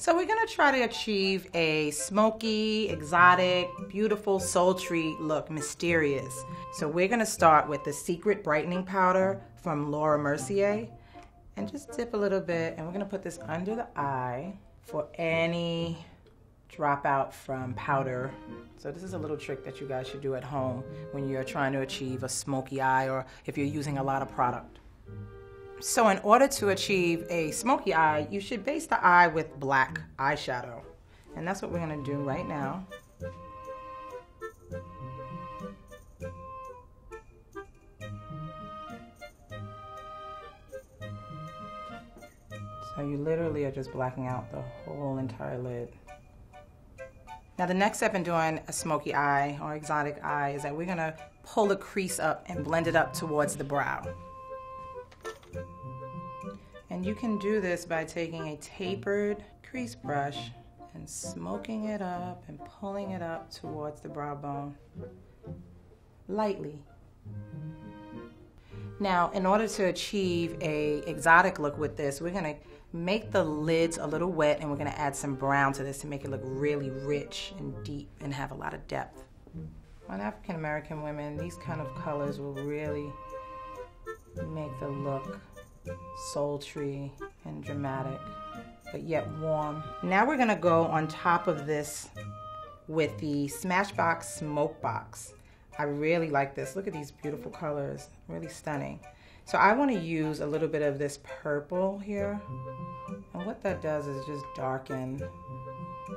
So we're gonna try to achieve a smoky, exotic, beautiful, sultry look, mysterious. So we're gonna start with the Secret Brightening Powder from Laura Mercier and just dip a little bit, and we're gonna put this under the eye for any dropout from powder. So this is a little trick that you guys should do at home when you're trying to achieve a smoky eye or if you're using a lot of product. So in order to achieve a smoky eye, you should base the eye with black eyeshadow. And that's what we're gonna do right now. So you literally are just blacking out the whole entire lid. Now the next step in doing a smoky eye or exotic eye is that we're gonna pull the crease up and blend it up towards the brow. And you can do this by taking a tapered crease brush and smoking it up and pulling it up towards the brow bone, lightly. Now, in order to achieve a exotic look with this, we're gonna make the lids a little wet and we're gonna add some brown to this to make it look really rich and deep and have a lot of depth. On African American women, these kind of colors will really make the look sultry and dramatic, but yet warm. Now we're gonna go on top of this with the Smashbox Smoke Box. I really like this. Look at these beautiful colors, really stunning. So I want to use a little bit of this purple here, and what that does is just darken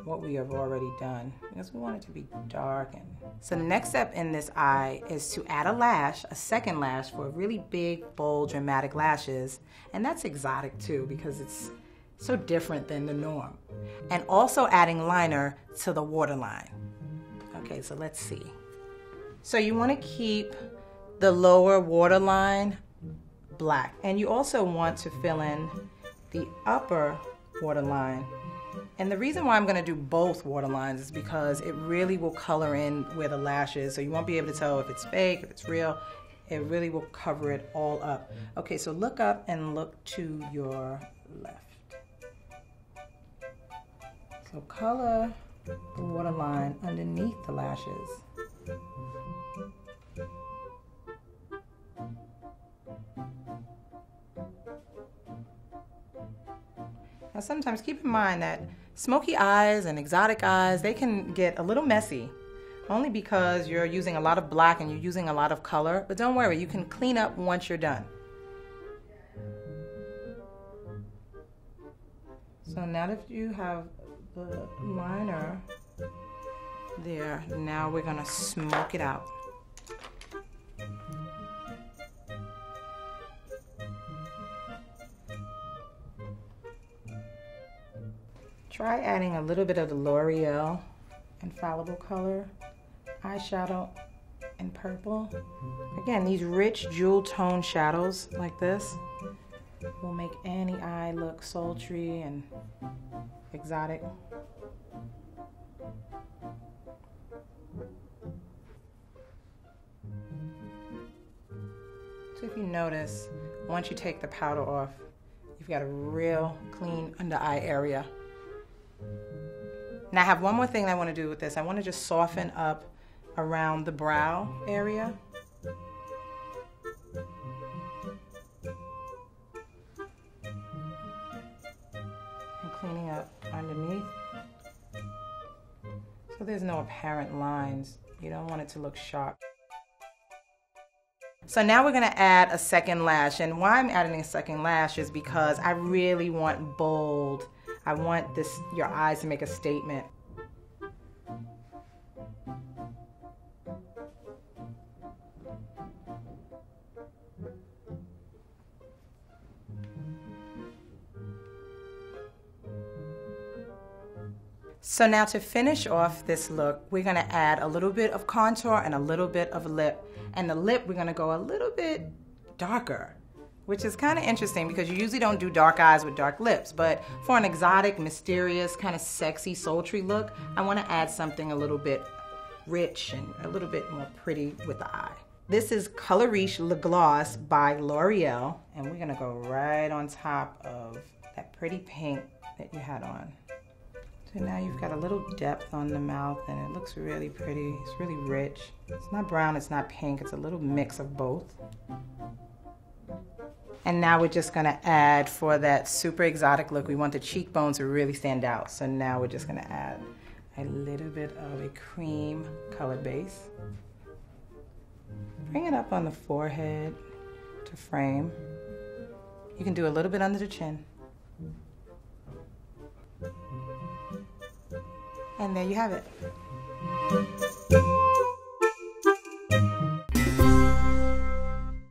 what we have already done, because we want it to be darkened. So the next step in this eye is to add a lash, a second lash for really big, bold, dramatic lashes, and that's exotic too because it's so different than the norm. And also adding liner to the waterline. Okay, so let's see. So you want to keep the lower waterline black, and you also want to fill in the upper waterline. And the reason why I'm going to do both waterlines is because it really will color in where the lash is, so you won't be able to tell if it's fake, if it's real. It really will cover it all up. Okay, so look up and look to your left. So color the waterline underneath the lashes. Now sometimes keep in mind that smoky eyes and exotic eyes, they can get a little messy, only because you're using a lot of black and you're using a lot of color, but don't worry, you can clean up once you're done. So now that you have the liner there, now we're gonna smoke it out. Try adding a little bit of the L'Oreal Infallible Color eyeshadow in purple. Again, these rich jewel tone shadows like this will make any eye look sultry and exotic. So if you notice, once you take the powder off, you've got a real clean under eye area. Now I have one more thing I want to do with this. I want to just soften up around the brow area. And cleaning up underneath. So there's no apparent lines. You don't want it to look sharp. So now we're going to add a second lash, and why I'm adding a second lash is because I really want bold. I want your eyes to make a statement. So now to finish off this look, we're going to add a little bit of contour and a little bit of lip. And the lip, we're going to go a little bit darker, which is kind of interesting because you usually don't do dark eyes with dark lips. But for an exotic, mysterious, kind of sexy, sultry look, I want to add something a little bit rich and a little bit more pretty with the eye. This is Color Riche Le Gloss by L'Oreal, and we're going to go right on top of that pretty pink that you had on. So now you've got a little depth on the mouth and it looks really pretty. It's really rich. It's not brown, it's not pink. It's a little mix of both. And now we're just gonna add, for that super exotic look, we want the cheekbones to really stand out. So now we're just gonna add a little bit of a cream color base. Bring it up on the forehead to frame. You can do a little bit under the chin. And there you have it.